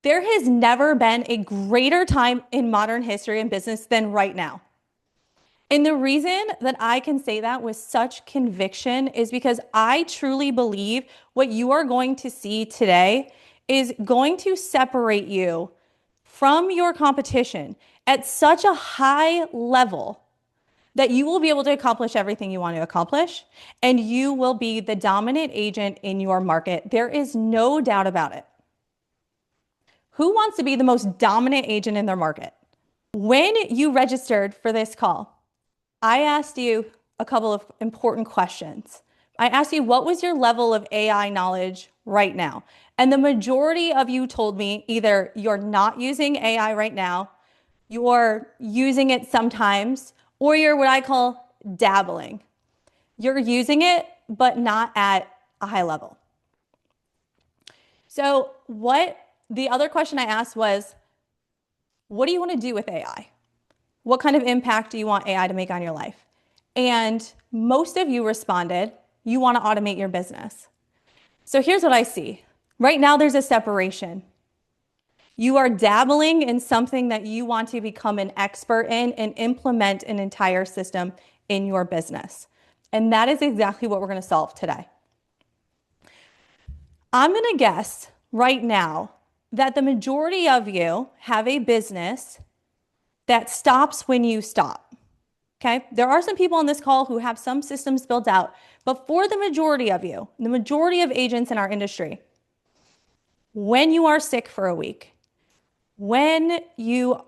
There has never been a greater time in modern history and business than right now. And the reason that I can say that with such conviction is because I truly believe what you are going to see today is going to separate you from your competition at such a high level that you will be able to accomplish everything you want to accomplish, and you will be the dominant agent in your market. There is no doubt about it. Who wants to be the most dominant agent in their market? When you registered for this call, I asked you a couple of important questions. I asked you, what was your level of AI knowledge right now? And the majority of you told me either you're not using AI right now, you're using it sometimes, or you're what I call dabbling. You're using it, but not at a high level. So the other question I asked was, what do you want to do with AI? What kind of impact do you want AI to make on your life? And most of you responded, you want to automate your business. So here's what I see. Right now, there's a separation. You are dabbling in something that you want to become an expert in and implement an entire system in your business. And that is exactly what we're going to solve today. I'm going to guess right now that the majority of you have a business that stops when you stop. Okay? There are some people on this call who have some systems built out, but for the majority of you, the majority of agents in our industry, when you are sick for a week, when you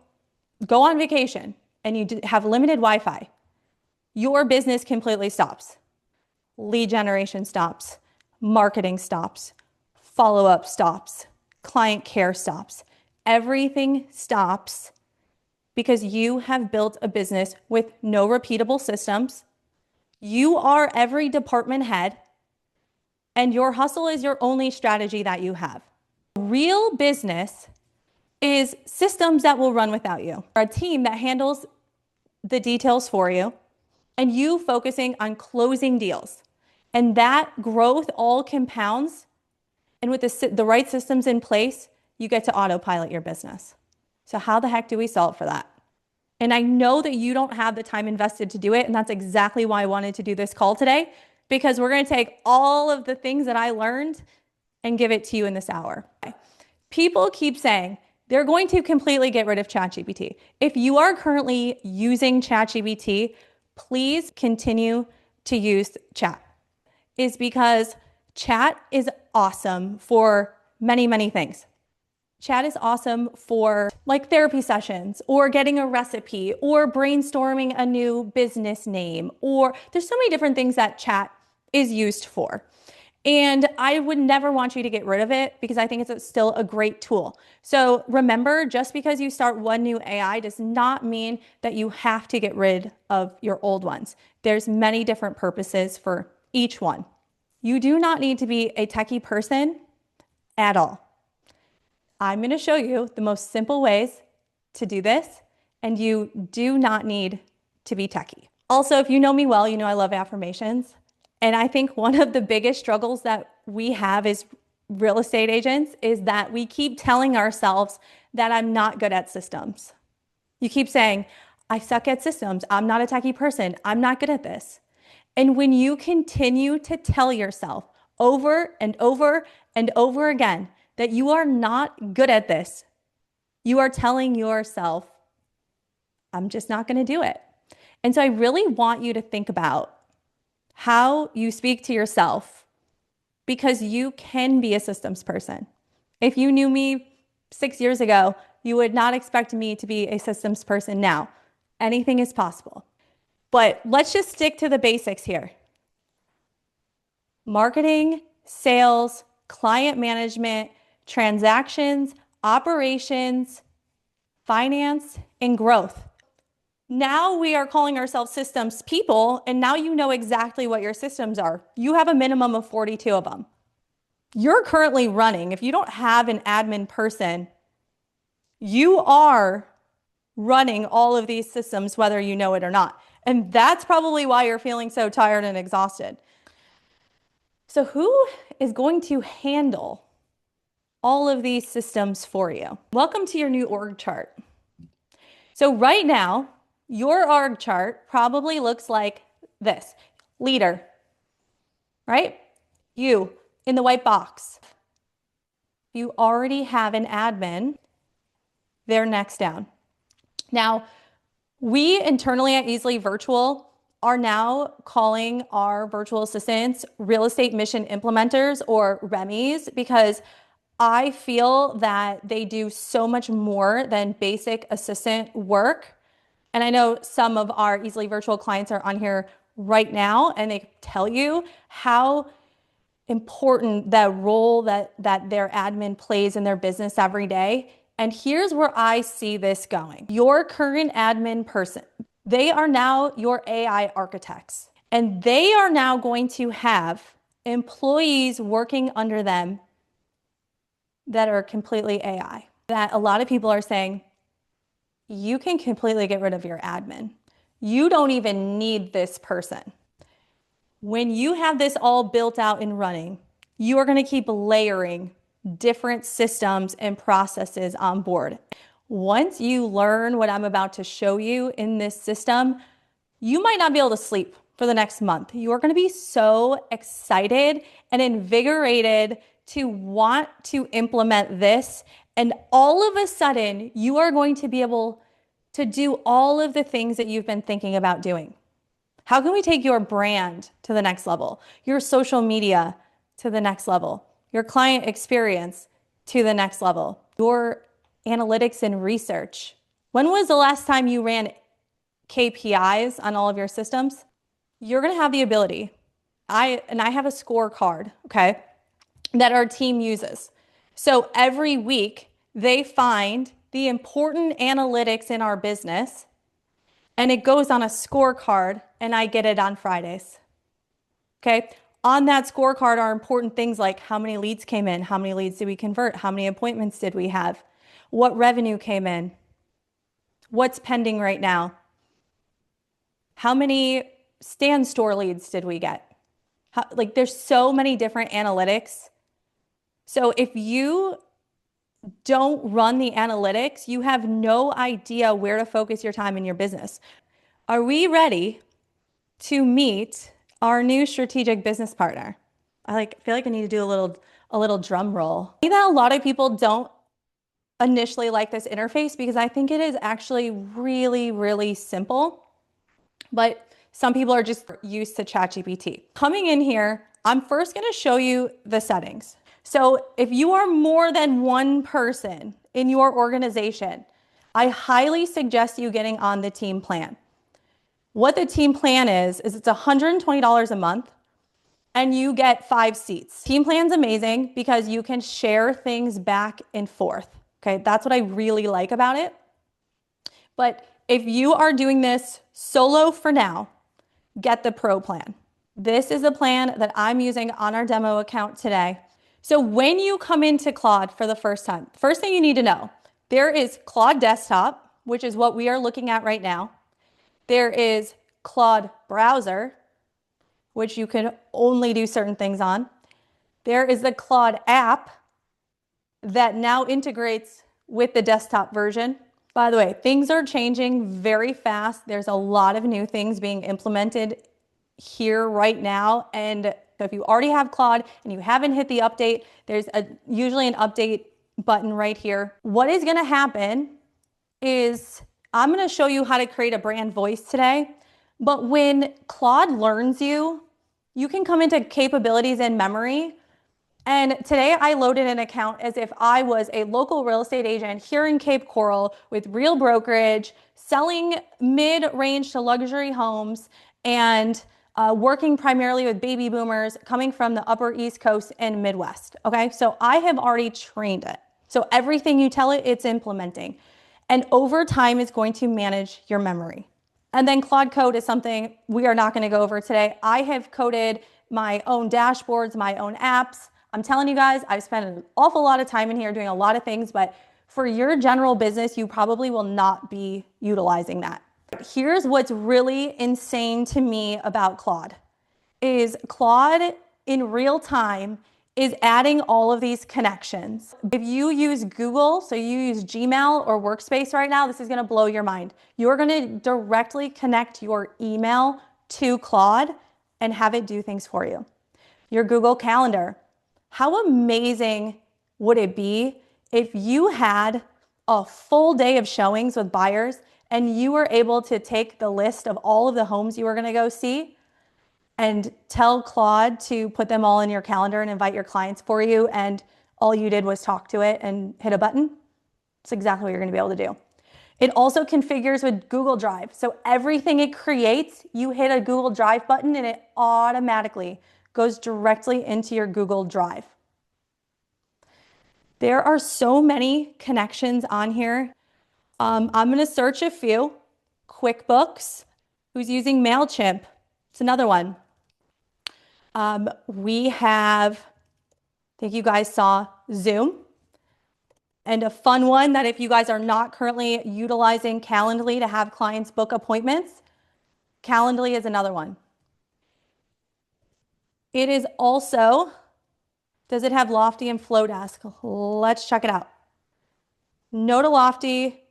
go on vacation and you have limited Wi-Fi, your business completely stops. Lead generation stops, marketing stops, follow-up stops, client care stops. Everything stops because you have built a business with no repeatable systems. You are every department head, and your hustle is your only strategy that you have. Real business is systems that will run without you. A team that handles the details for you, and you focusing on closing deals. And that growth all compounds, and with the right systems in place, you get to autopilot your business. So how the heck do we solve for that? And I know that you don't have the time invested to do it, and that's exactly why I wanted to do this call today, because we're going to take all of the things that I learned and give it to you in this hour. People keep saying they're going to completely get rid of ChatGPT. If you are currently using ChatGPT, please continue to use chat. Is because chat is awesome for many, many things. Chat is awesome for like therapy sessions or getting a recipe or brainstorming a new business name, or there's so many different things that chat is used for. And I would never want you to get rid of it because I think it's still a great tool. So remember, just because you start one new AI does not mean that you have to get rid of your old ones. There's many different purposes for each one. You do not need to be a techie person at all. I'm going to show you the most simple ways to do this, and you do not need to be techie. Also, if you know me well, you know I love affirmations. And I think one of the biggest struggles that we have as real estate agents is that we keep telling ourselves that I'm not good at systems. You keep saying, I suck at systems. I'm not a techie person. I'm not good at this. And when you continue to tell yourself over and over and over again that you are not good at this, you are telling yourself, I'm just not going to do it. And so I really want you to think about how you speak to yourself, because you can be a systems person. If you knew me 6 years ago, you would not expect me to be a systems person now. Anything is possible. But let's just stick to the basics here. Marketing, sales, client management, transactions, operations, finance, and growth. Now we are calling ourselves systems people, and now you know exactly what your systems are. You have a minimum of 42 of them. You're currently running, if you don't have an admin person, you are running all of these systems, whether you know it or not. And that's probably why you're feeling so tired and exhausted. So who is going to handle all of these systems for you. Welcome to your new org chart. So right now, your org chart probably looks like this. Leader, right? You in the white box. You already have an admin, they're next down. Now, we internally at Easily Virtual are now calling our virtual assistants real estate mission implementers, or REMIs, because I feel that they do so much more than basic assistant work. And I know some of our Easily Virtual clients are on here right now, and they tell you how important that role that their admin plays in their business every day. And here's where I see this going. Your current admin person, they are now your AI architects, and they are now going to have employees working under them that are completely AI. That a lot of people are saying, you can completely get rid of your admin. You don't even need this person. When you have this all built out and running, you are going to keep layering different systems and processes on board. Once you learn what I'm about to show you in this system, you might not be able to sleep for the next month. You are going to be so excited and invigorated to want to implement this. And all of a sudden, you are going to be able to do all of the things that you've been thinking about doing. How can we take your brand to the next level, your social media to the next level, your client experience to the next level, your analytics and research? When was the last time you ran KPIs on all of your systems? You're going to have the ability. I have a scorecard, okay, that our team uses. So every week they find the important analytics in our business, and it goes on a scorecard, and I get it on Fridays. Okay. On that scorecard are important things like how many leads came in, how many leads did we convert, how many appointments did we have, what revenue came in, what's pending right now, how many stand store leads did we get? There's so many different analytics. So if you don't run the analytics, you have no idea where to focus your time in your business. Are we ready to meet our new strategic business partner? I feel like I need to do a little drum roll. I think that a lot of people don't initially like this interface because I think it is actually really, really simple, but some people are just used to ChatGPT. Coming in here, I'm first going to show you the settings. So if you are more than one person in your organization, I highly suggest you getting on the team plan. What the team plan is it's $120 a month and you get 5 seats. Team plan's amazing because you can share things back and forth. Okay, that's what I really like about it. But if you are doing this solo for now, get the pro plan. This is the plan that I'm using on our demo account today. So when you come into Claude for the first time, first thing you need to know, there is Claude Desktop, which is what we are looking at right now. There is Claude Browser, which you can only do certain things on. There is the Claude app that now integrates with the desktop version. By the way, things are changing very fast. There's a lot of new things being implemented here right now. And so if you already have Claude and you haven't hit the update, there's usually an update button right here. What is going to happen is I'm going to show you how to create a brand voice today. But when Claude learns you, you can come into capabilities and memory. And today I loaded an account as if I was a local real estate agent here in Cape Coral with real brokerage, selling mid-range to luxury homes, and working primarily with baby boomers coming from the Upper East Coast and Midwest. Okay, so I have already trained it. So everything you tell it, it's implementing. And over time, it's going to manage your memory. And then Claude Code is something we are not going to go over today. I have coded my own dashboards, my own apps. I'm telling you guys, I've spent an awful lot of time in here doing a lot of things, but for your general business, you probably will not be utilizing that. Here's what's really insane to me about Claude is Claude in real time is adding all of these connections. If you use Google, so you use Gmail or Workspace right now, this is gonna blow your mind. You're gonna directly connect your email to Claude and have it do things for you. Your Google Calendar. How amazing would it be if you had a full day of showings with buyers and you were able to take the list of all of the homes you were gonna go see and tell Claude to put them all in your calendar and invite your clients for you, and all you did was talk to it and hit a button? It's exactly what you're gonna be able to do. It also configures with Google Drive. So everything it creates, you hit a Google Drive button and it automatically goes directly into your Google Drive. There are so many connections on here. I'm gonna search a few. QuickBooks, who's using MailChimp? It's another one. We have, I think you guys saw Zoom. And a fun one that if you guys are not currently utilizing Calendly to have clients book appointments, Calendly is another one. It is also, does it have Lofty and Flowdesk? Let's check it out. No to Lofty.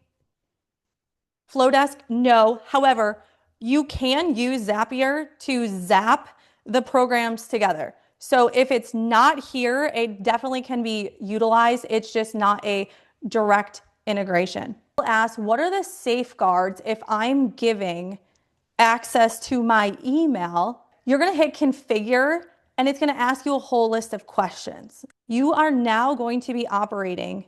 Flowdesk, no. However, you can use Zapier to zap the programs together. So if it's not here, it definitely can be utilized. It's just not a direct integration. I'll ask, what are the safeguards if I'm giving access to my email? You're gonna hit configure and it's gonna ask you a whole list of questions. You are now going to be operating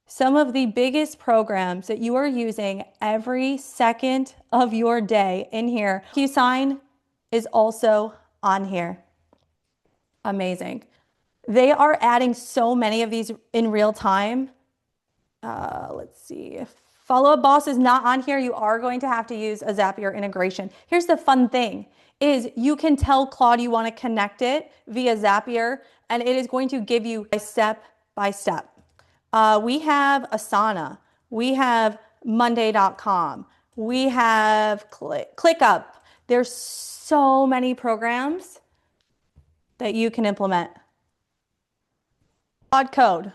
some of the biggest programs that you are using every second of your day in here. QSign is also on here. Amazing. They are adding so many of these in real time. Let's see. If Follow Up Boss is not on here, you are going to have to use a Zapier integration. Here's the fun thing is you can tell Claude you want to connect it via Zapier and it is going to give you step by step. We have Asana, we have Monday.com, we have ClickUp. There's so many programs that you can implement. Claude Code.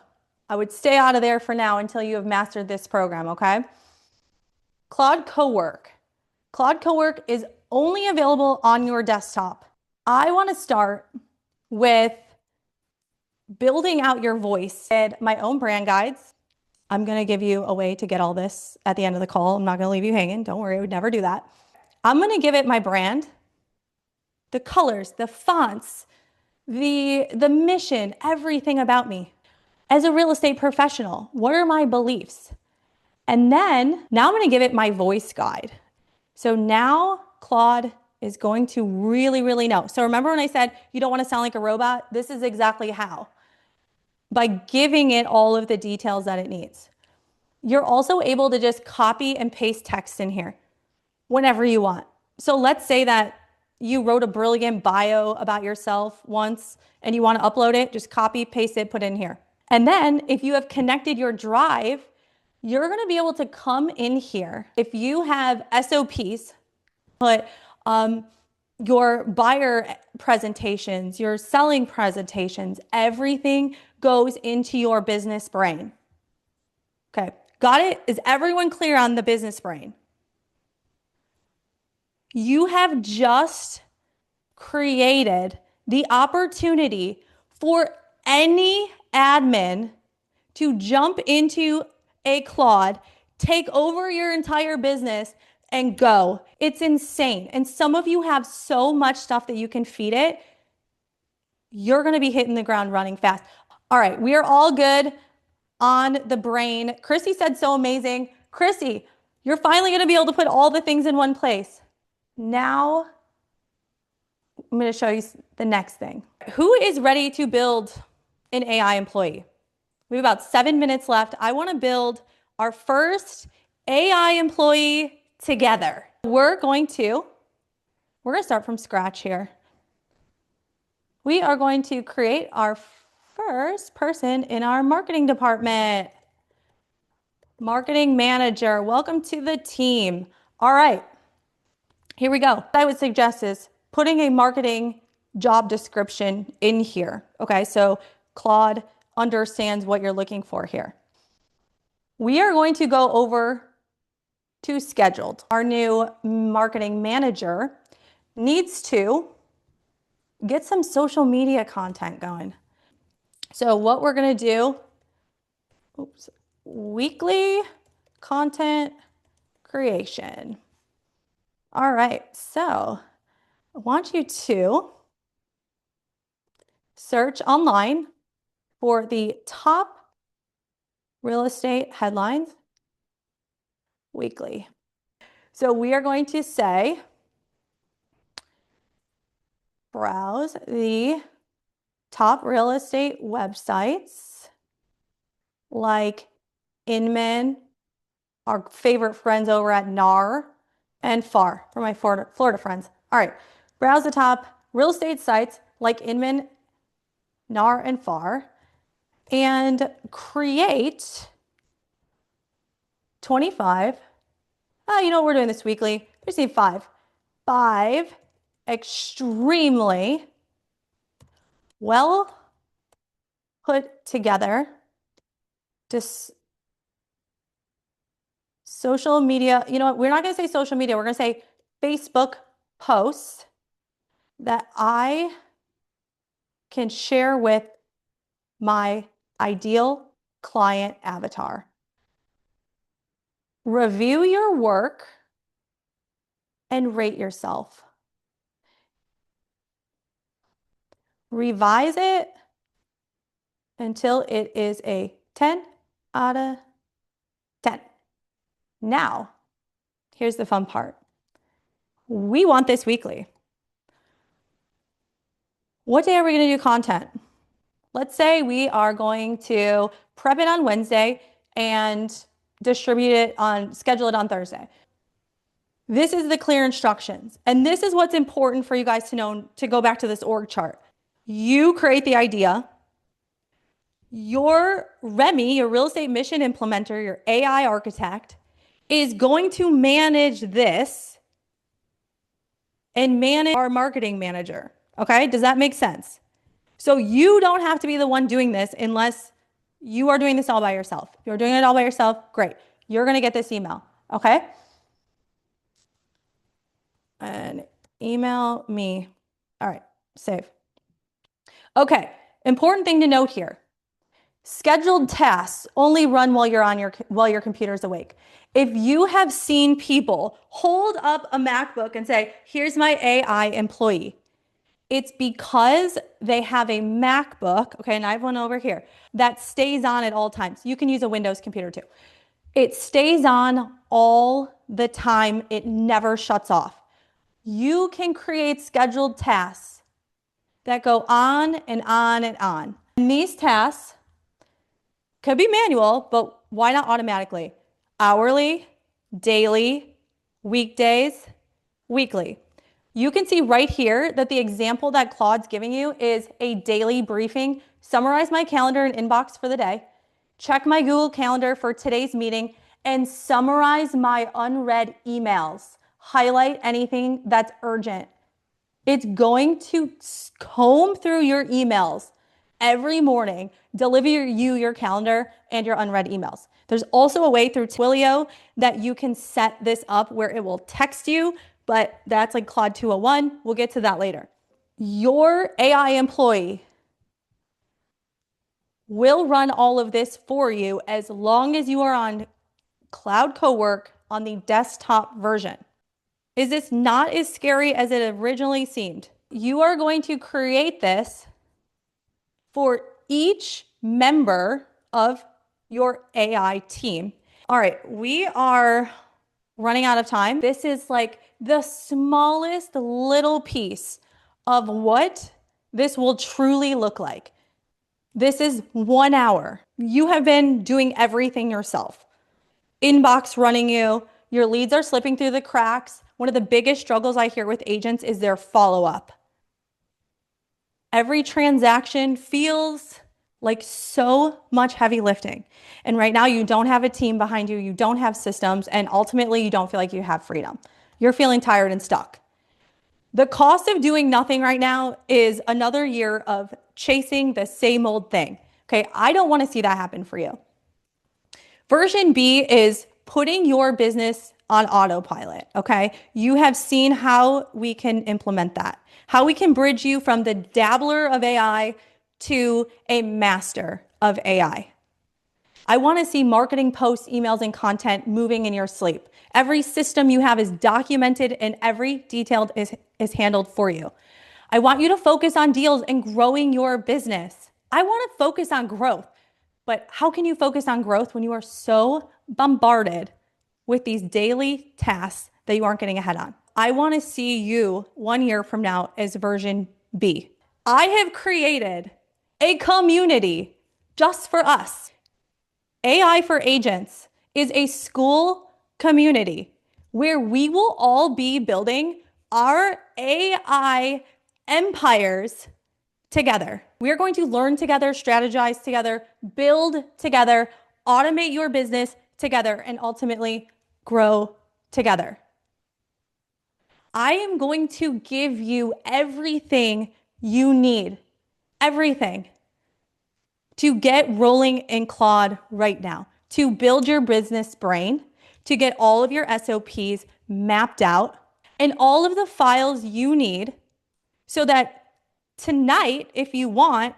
I would stay out of there for now until you have mastered this program, okay? Claude Cowork. Claude Cowork is only available on your desktop. I want to start with building out your voice and my own brand guides. I'm going to give you a way to get all this at the end of the call. I'm not going to leave you hanging. Don't worry, I would never do that. I'm going to give it my brand, the colors, the fonts, the mission, everything about me. As a real estate professional, what are my beliefs? And then now I'm going to give it my voice guide. So now Claude is going to really know. So remember when I said you don't want to sound like a robot? This is exactly how. By giving it all of the details that it needs. You're also able to just copy and paste text in here whenever you want. So let's say that you wrote a brilliant bio about yourself once and you want to upload it, just copy, paste it, put it in here. And then if you have connected your drive, you're going to be able to come in here. If you have SOPs, put your buyer presentations, your selling presentations, everything goes into your business brain. Okay, got it? Is everyone clear on the business brain? You have just created the opportunity for any admin to jump into a Claude, take over your entire business and go. It's insane. And some of you have so much stuff that you can feed it. You're going to be hitting the ground running fast. All right, we are all good on the brain. Chrissy said so amazing. Chrissy, you're finally going to be able to put all the things in one place. Now, I'm going to show you the next thing. Who is ready to build an AI employee? We have about 7 minutes left. I want to build our first AI employee together. We're going to start from scratch here. We are going to create our first person in our marketing department. Marketing manager, welcome to the team. All right, here we go. What I would suggest is putting a marketing job description in here. Okay, so Claude understands what you're looking for here. We are going to go over to scheduled. Our new marketing manager needs to get some social media content going. So what we're going to do, weekly content creation. All right, so I want you to search online for the top real estate headlines weekly. So we are going to say, browse the top real estate websites like Inman, our favorite friends over at NAR, and FAR for my Florida friends. All right, browse the top real estate sites like Inman, NAR, and FAR, and create 25. You know what we're doing this weekly? We just need 5. 5 extremely well put together social media. You know what? We're not going to say social media. We're going to say Facebook posts that I can share with my ideal client avatar. Review your work and rate yourself. Revise it until it is a 10 out of 10. Now, here's the fun part. We want this weekly. What day are we going to do content? Let's say we are going to prep it on Wednesday and schedule it on Thursday. This is the clear instructions. And this is what's important for you guys to know, to go back to this org chart. You create the idea. Your REMI, your real estate mission implementer, your AI architect, is going to manage this and manage our marketing manager. Okay, does that make sense? So you don't have to be the one doing this unless you are doing this all by yourself. If you're doing it all by yourself, great. You're going to get this email, okay? And email me. All right, save. Okay, important thing to note here. Scheduled tasks only run while your computer's awake. If you have seen people hold up a MacBook and say, "Here's my AI employee," it's because they have a MacBook, okay, and I have one over here, that stays on at all times. You can use a Windows computer too. It stays on all the time. It never shuts off. You can create scheduled tasks that go on and on and on. And these tasks could be manual, but why not automatically? Hourly, daily, weekdays, weekly. You can see right here that the example that Claude's giving you is a daily briefing. Summarize my calendar and inbox for the day. Check my Google Calendar for today's meeting and summarize my unread emails. Highlight anything that's urgent. It's going to comb through your emails every morning, deliver you your calendar and your unread emails. There's also a way through Twilio that you can set this up where it will text you, but that's like Claude 201. We'll get to that later. Your AI employee will run all of this for you as long as you are on Cloud Cowork on the desktop version. Is this not as scary as it originally seemed? You are going to create this for each member of your AI team. All right, we are running out of time. This is like the smallest little piece of what this will truly look like. This is 1 hour. You have been doing everything yourself. Inbox running you, your leads are slipping through the cracks. One of the biggest struggles I hear with agents is their follow-up. Every transaction feels like so much heavy lifting. And right now you don't have a team behind you, you don't have systems, and ultimately you don't feel like you have freedom. You're feeling tired and stuck. The cost of doing nothing right now is another year of chasing the same old thing. Okay, I don't want to see that happen for you. Version B is putting your business on autopilot. Okay, you have seen how we can implement that, how we can bridge you from the dabbler of AI to a master of AI. I want to see marketing posts, emails, and content moving in your sleep. Every system you have is documented and every detail is handled for you. I want you to focus on deals and growing your business. I want to focus on growth. But how can you focus on growth when you are so bombarded with these daily tasks that you aren't getting ahead on? I want to see you 1 year from now as version B. I have created a community just for us. AI for Agents is a school community where we will all be building our AI empires together. We are going to learn together, strategize together, build together, automate your business together, and ultimately grow together. I am going to give you everything you need, everything to get rolling in Claude right now, to build your business brain, to get all of your SOPs mapped out, and all of the files you need so that tonight, if you want,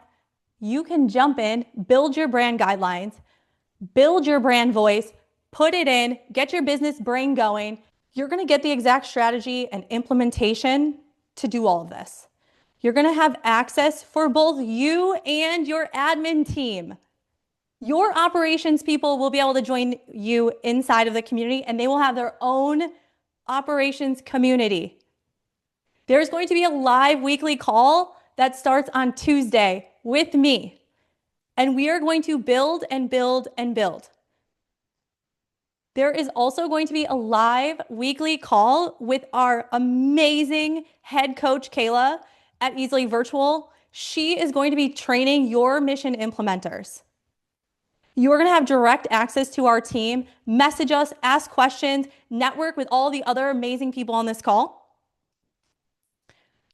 you can jump in, build your brand guidelines, build your brand voice, put it in, get your business brain going. You're going to get the exact strategy and implementation to do all of this. You're going to have access for both you and your admin team. Your operations people will be able to join you inside of the community and they will have their own operations community. There's going to be a live weekly call that starts on Tuesday with me. And we are going to build and build and build. There is also going to be a live weekly call with our amazing head coach, Kayla, at Easily Virtual. She is going to be training your mission implementers. You're going to have direct access to our team, message us, ask questions, network with all the other amazing people on this call.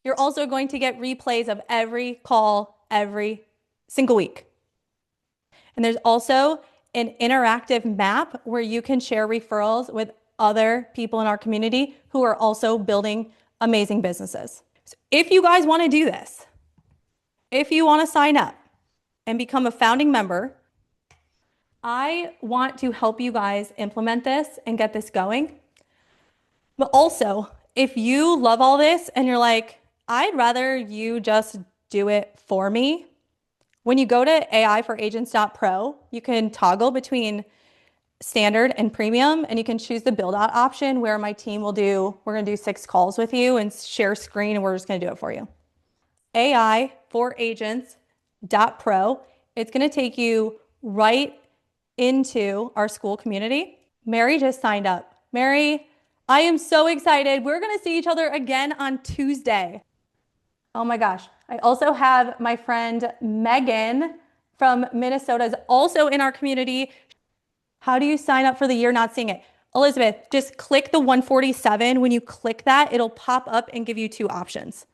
You're also going to get replays of every call every single week. And there's also an interactive map where you can share referrals with other people in our community who are also building amazing businesses. So if you guys want to do this, if you want to sign up and become a founding member, I want to help you guys implement this and get this going. But also, if you love all this and you're like, I'd rather you just do it for me. When you go to AIforagents.pro, you can toggle between standard and premium, and you can choose the build out option where my team will we're going to do 6 calls with you and share screen, and we're just going to do it for you. AIforagents.pro. It's going to take you right into our school community. Mary just signed up. Mary, I am so excited. We're going to see each other again on Tuesday. Oh my gosh. I also have my friend Megan from Minnesota is also in our community. How do you sign up for the year not seeing it? Elizabeth, just click the 147. When you click that, it'll pop up and give you 2 options.